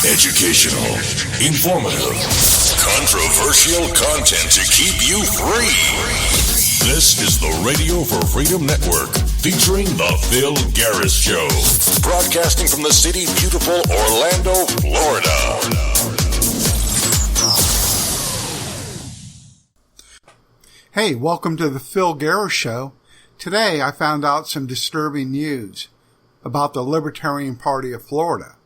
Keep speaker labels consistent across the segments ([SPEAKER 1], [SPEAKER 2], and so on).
[SPEAKER 1] Educational, informative, controversial content to keep you free. This is the Radio for Freedom Network, featuring The Phil Garris Show, broadcasting from the city beautiful Orlando, Florida.
[SPEAKER 2] Hey, welcome to the Phil Garris Show. Today I found out some disturbing news about the Libertarian Party of Florida.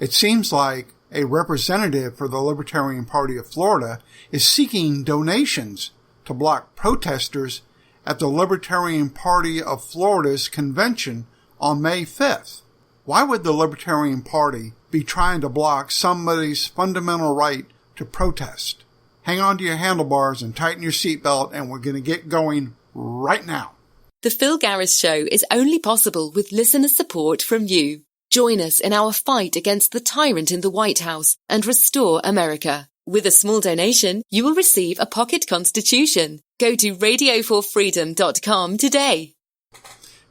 [SPEAKER 2] It seems like a representative for the Libertarian Party of Florida is seeking donations to block protesters at the Libertarian Party of Florida's convention on May 5th. Why would the Libertarian Party be trying to block somebody's fundamental right to protest? Hang on to your handlebars and tighten your seatbelt, and we're going to get going right now.
[SPEAKER 3] The Phil Garris Show is only possible with listener support from you. Join us in our fight against the tyrant in the White House and restore America. With a small donation, you will receive a pocket constitution. Go to radioforfreedom.com today.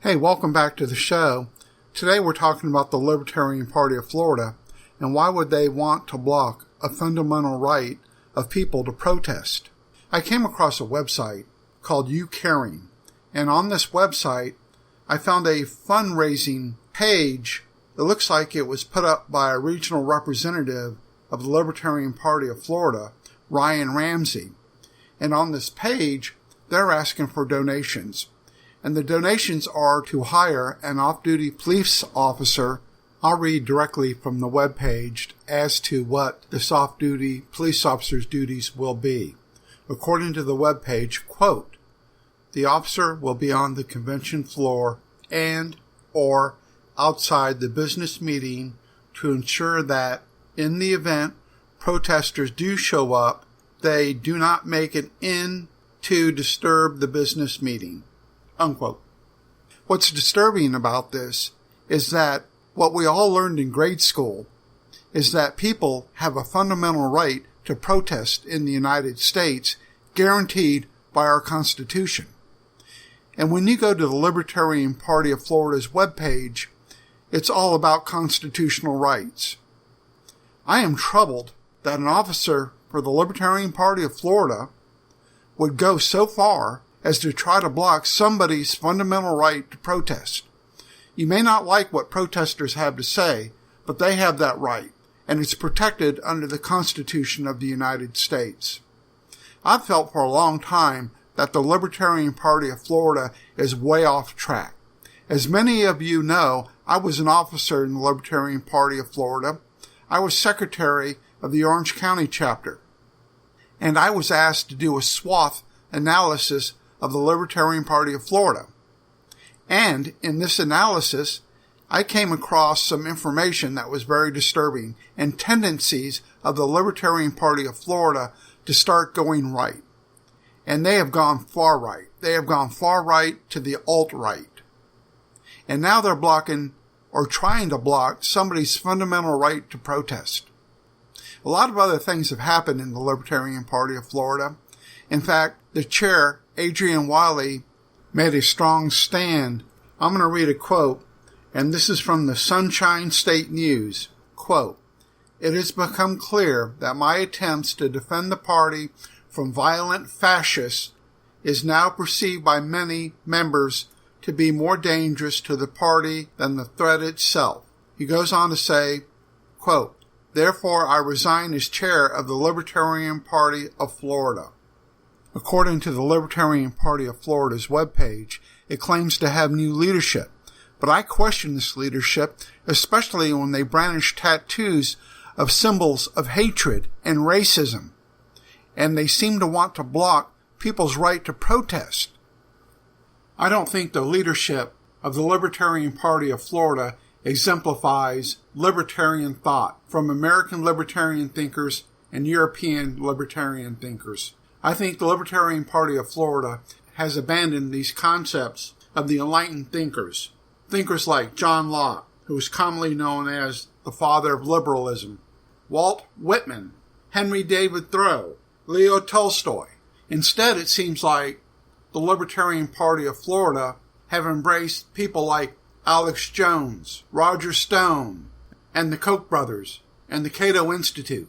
[SPEAKER 2] Hey, welcome back to the show. Today we're talking about the Libertarian Party of Florida and why would they want to block a fundamental right of people to protest. I came across a website called You Caring, and on this website I found a fundraising page. It looks like it was put up by a regional representative of the Libertarian Party of Florida, Ryan Ramsey. And on this page, they're asking for donations. And the donations are to hire an off-duty police officer. I'll read directly from the webpage as to what this off-duty police officer's duties will be. According to the webpage, quote, "The officer will be on the convention floor and or outside the business meeting to ensure that in the event protesters do show up, they do not make it in to disturb the business meeting." Unquote. What's disturbing about this is that what we all learned in grade school is that people have a fundamental right to protest in the United States, guaranteed by our Constitution. And when you go to the Libertarian Party of Florida's webpage, it's all about constitutional rights. I am troubled that an officer for the Libertarian Party of Florida would go so far as to try to block somebody's fundamental right to protest. You may not like what protesters have to say, but they have that right, and it's protected under the Constitution of the United States. I've felt for a long time that the Libertarian Party of Florida is way off track. As many of you know, I was an officer in the Libertarian Party of Florida. I was secretary of the Orange County chapter, and I was asked to do a SWOT analysis of the Libertarian Party of Florida. And in this analysis, I came across some information that was very disturbing and tendencies of the Libertarian Party of Florida to start going right. And they have gone far right. They have gone far right to the alt-right. And now they're blocking or trying to block somebody's fundamental right to protest. A lot of other things have happened in the Libertarian Party of Florida. In fact, the chair, Adrian Wiley, made a strong stand. I'm going to read a quote, and this is from the Sunshine State News. Quote, "It has become clear that my attempts to defend the party from violent fascists is now perceived by many members to be more dangerous to the party than the threat itself." He goes on to say, quote, "Therefore I resign as chair of the Libertarian Party of Florida." According to the Libertarian Party of Florida's webpage, it claims to have new leadership. But I question this leadership, especially when they brandish tattoos of symbols of hatred and racism. And they seem to want to block people's right to protest. I don't think the leadership of the Libertarian Party of Florida exemplifies libertarian thought from American libertarian thinkers and European libertarian thinkers. I think the Libertarian Party of Florida has abandoned these concepts of the enlightened thinkers. Thinkers like John Locke, who is commonly known as the father of liberalism, Walt Whitman, Henry David Thoreau, Leo Tolstoy. Instead, it seems like the Libertarian Party of Florida have embraced people like Alex Jones, Roger Stone, and the Koch brothers, and the Cato Institute,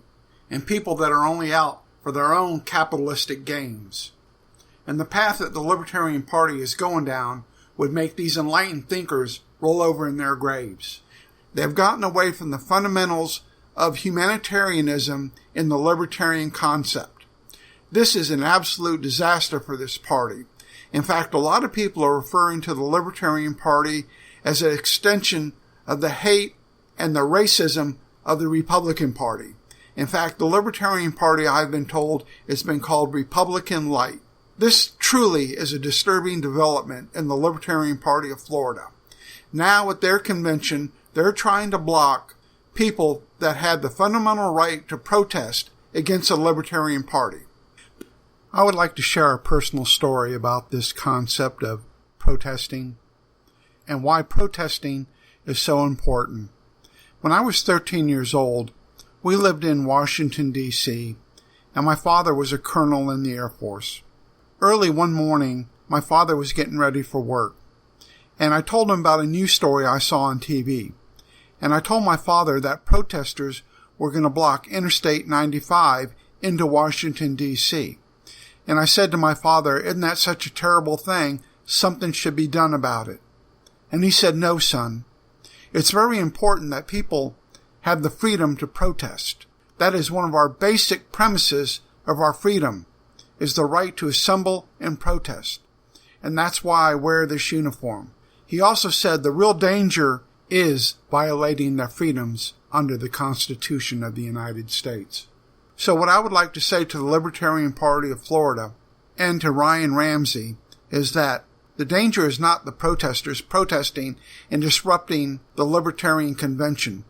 [SPEAKER 2] and people that are only out for their own capitalistic gains. And the path that the Libertarian Party is going down would make these enlightened thinkers roll over in their graves. They've gotten away from the fundamentals of humanitarianism in the libertarian concept. This is an absolute disaster for this party. In fact, a lot of people are referring to the Libertarian Party as an extension of the hate and the racism of the Republican Party. In fact, the Libertarian Party, I've been told, has been called Republican Light. This truly is a disturbing development in the Libertarian Party of Florida. Now, at their convention, they're trying to block people that had the fundamental right to protest against the Libertarian Party. I would like to share a personal story about this concept of protesting and why protesting is so important. When I was 13 years old, we lived in Washington, D.C., and my father was a colonel in the Air Force. Early one morning, my father was getting ready for work, and I told him about a news story I saw on TV. And I told my father that protesters were going to block Interstate 95 into Washington, D.C. And I said to my father, "Isn't that such a terrible thing? Something should be done about it." And he said, "No, son. It's very important that people have the freedom to protest. That is one of our basic premises of our freedom, is the right to assemble and protest. And that's why I wear this uniform." He also said the real danger is violating their freedoms under the Constitution of the United States. So what I would like to say to the Libertarian Party of Florida and to Ryan Ramsey is that the danger is not the protesters protesting and disrupting the Libertarian Convention.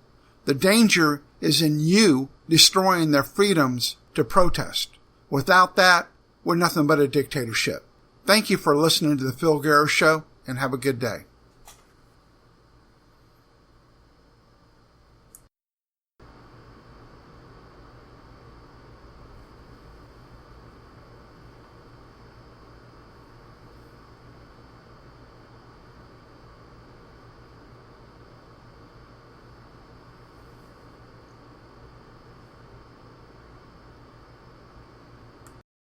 [SPEAKER 2] The danger is in you destroying their freedoms to protest. Without that, we're nothing but a dictatorship. Thank you for listening to the Phil Garrow Show, and have a good day.